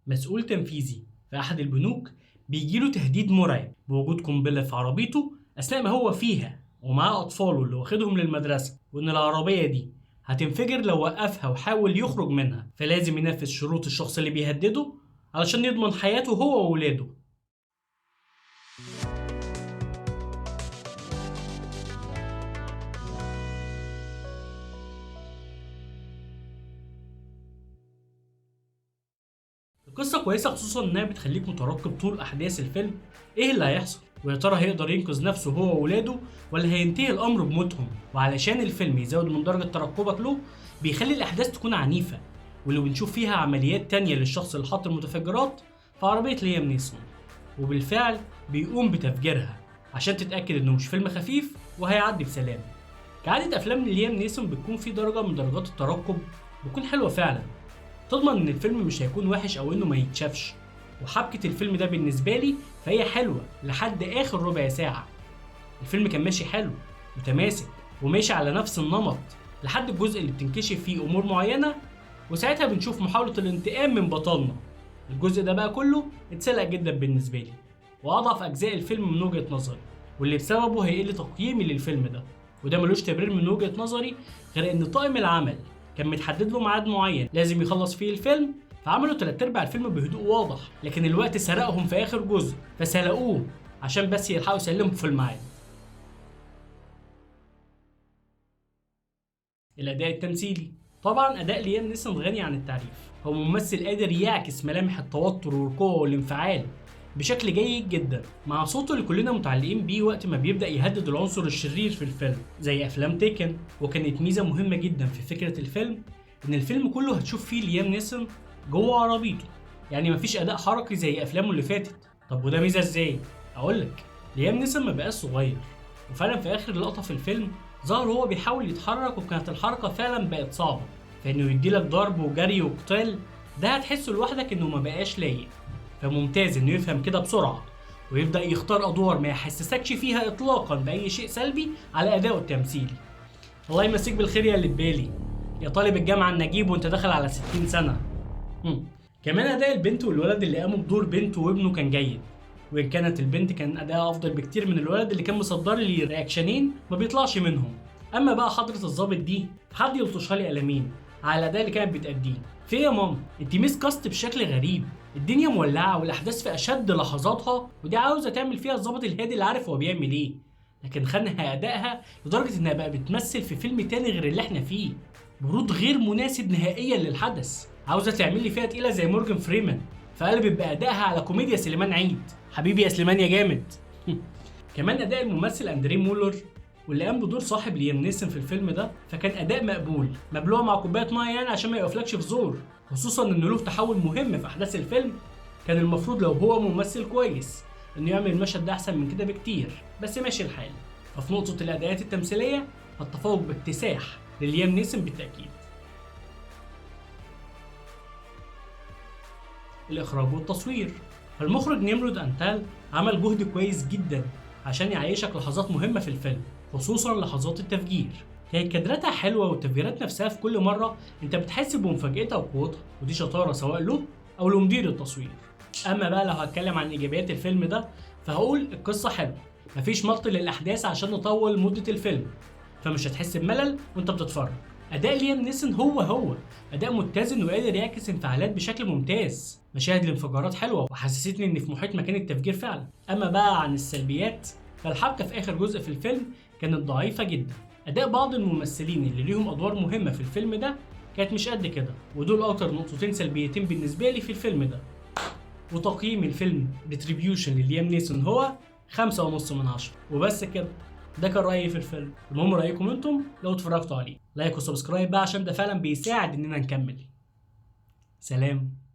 مسؤول تنفيذي في أحد البنوك بيجيله تهديد مرعب بوجود قنبلة في عربيته أثناء ما هو فيها ومعاه أطفاله اللي واخدهم للمدرسة، وإن العربية دي هتنفجر لو وقفها وحاول يخرج منها، فلازم ينفذ شروط الشخص اللي بيهدده علشان يضمن حياته هو وولاده. القصة كويسة خصوصا إنها بتخليك مترقب طول أحداث الفيلم إيه اللي هيحصل، ويا ترى هيقدر ينقذ نفسه هو وولاده ولا هينتهي الأمر بموتهم. وعلشان الفيلم يزود من درجة ترقبك له بيخلي الأحداث تكون عنيفة، واللي بنشوف فيها عمليات تانية للشخص اللي حط المتفجرات في عربية ليام نيسون، وبالفعل بيقوم بتفجيرها عشان تتأكد إنه مش فيلم خفيف وهيعدي بسلام. كعادة أفلام ليام نيسون بتكون في درجة من درجات الترقب بتكون حلوة فعلا، تضمن ان الفيلم مش هيكون وحش او انه ما يتشافش. وحبكة الفيلم ده بالنسبة لي فهي حلوة لحد اخر ربع ساعة. الفيلم كان ماشي حلو متماسك وماشي على نفس النمط لحد الجزء اللي بتنكشف فيه امور معينة، وساعتها بنشوف محاولة الانتقام من بطلنا. الجزء ده بقى كله اتسلق جدا بالنسبة لي، واضعف اجزاء الفيلم من وجهة نظري، واللي بسببه هيقل تقييمي للفيلم ده. وده ملوش تبرير من وجهة نظري غير ان طاقم العمل كان متحدد له ميعاد معين لازم يخلص فيه الفيلم، فعملوا 3/4 الفيلم بهدوء واضح، لكن الوقت سرقهم في اخر جزء فسلقوه عشان بس يلحقوا يسلموا في الميعاد. الاداء التمثيلي، طبعا اداء ليام نيسون غني عن التعريف. هو ممثل قادر يعكس ملامح التوتر والقوه والانفعال بشكل جيد جدا، مع صوته اللي كلنا متعلقين بيه وقت ما بيبدا يهدد العنصر الشرير في الفيلم زي افلام تيكن. وكانت ميزه مهمه جدا في فكره الفيلم ان الفيلم كله هتشوف فيه ليام نيسون جوه عربيته، يعني مفيش اداء حركي زي افلامه اللي فاتت. طب وده ميزه ازاي؟ اقولك، ليام نيسون ما بقاش صغير، وفعلا في اخر لقطه في الفيلم ظهر هو بيحاول يتحرك وكانت الحركه فعلا بقت صعبه، فانه يديلك ضرب وجري وقتال ده هتحسه لوحدك انه ما بقاش لايق. فممتاز انه يفهم كده بسرعه ويبدا يختار ادوار ما يحسسكش فيها اطلاقا باي شيء سلبي على ادائه التمثيلي. الله يمسيك بالخير يا اللي ببالي، يا طالب الجامعه النجيب وانت داخل على 60 سنه. كمان اداء البنت والولد اللي قاموا بدور بنته وابنه كان جيد، وان كانت البنت كان ادائها افضل بكتير من الولد اللي كان مصدر لي رياكشنين ما بيطلعش منهم. اما بقى حضره الظابط دي حد يلطشها لي قلمين على الاداء اللي كانت بتأديه. في يا ماما انت ميس كاست بشكل غريب، الدنيا مولعه والاحداث في اشد لحظاتها، ودي عاوزه تعمل فيها الظابط الهادي اللي عارف هو بيعمل ايه، لكن خانها ادائها لدرجه انها بقى بتمثل في فيلم تاني غير اللي احنا فيه، برود غير مناسب نهائيا للحدث. عاوزه تعمل لي فيها تقيله زي مورجان فريمان، فقلبت بادائها على كوميديا سليمان عيد. حبيبي يا سليمان يا جامد. كمان اداء الممثل اندريه مولر واللي قام بدور صاحب ليام نيسون في الفيلم ده فكان اداء مقبول، مبلوع مع كوبايه ميه يعني عشان ما يقفلكش في زور، خصوصا انه له تحول مهم في احداث الفيلم. كان المفروض لو هو ممثل كويس انه يعمل المشهد ده احسن من كده بكتير، بس ماشي الحال. ففي نقطه الاداءات التمثيليه التفوق باكتساح لليام نيسون بالتاكيد. الإخراج والتصوير، فالمخرج نيمرود أنتال عمل جهد كويس جدا عشان يعيشك لحظات مهمة في الفيلم، خصوصا لحظات التفجير. كانت كادراتها حلوة والتفجيرات نفسها في كل مرة انت بتحس بمفاجأتها وقوتها، ودي شطارة سواء له أو لمدير التصوير. أما بقى لو هتكلم عن إيجابيات الفيلم ده فهقول القصة حلوة، مفيش مط للأحداث عشان نطول مدة الفيلم، فمش هتحس بملل وانت بتتفرج. اداء ليام نيسون هو اداء متزن وقادر يعكس انفعالات بشكل ممتاز. مشاهد الانفجارات حلوه وحسستني اني في محيط مكان التفجير فعلا. اما بقى عن السلبيات فالحبكه في اخر جزء في الفيلم كانت ضعيفه جدا. اداء بعض الممثلين اللي ليهم ادوار مهمه في الفيلم ده كانت مش قد كده، ودول اكتر نقطتين سلبيتين بالنسبه لي في الفيلم ده. وتقييم الفيلم ريتريبيوشن لليام نيسون هو 5.5/10 وبس كده. ده كان رأيي في الفيلم، المهم رأيكم انتم لو اتفرجتوا عليه. لايك وسبسكرايب بقى عشان ده فعلا بيساعد اننا نكمل. سلام.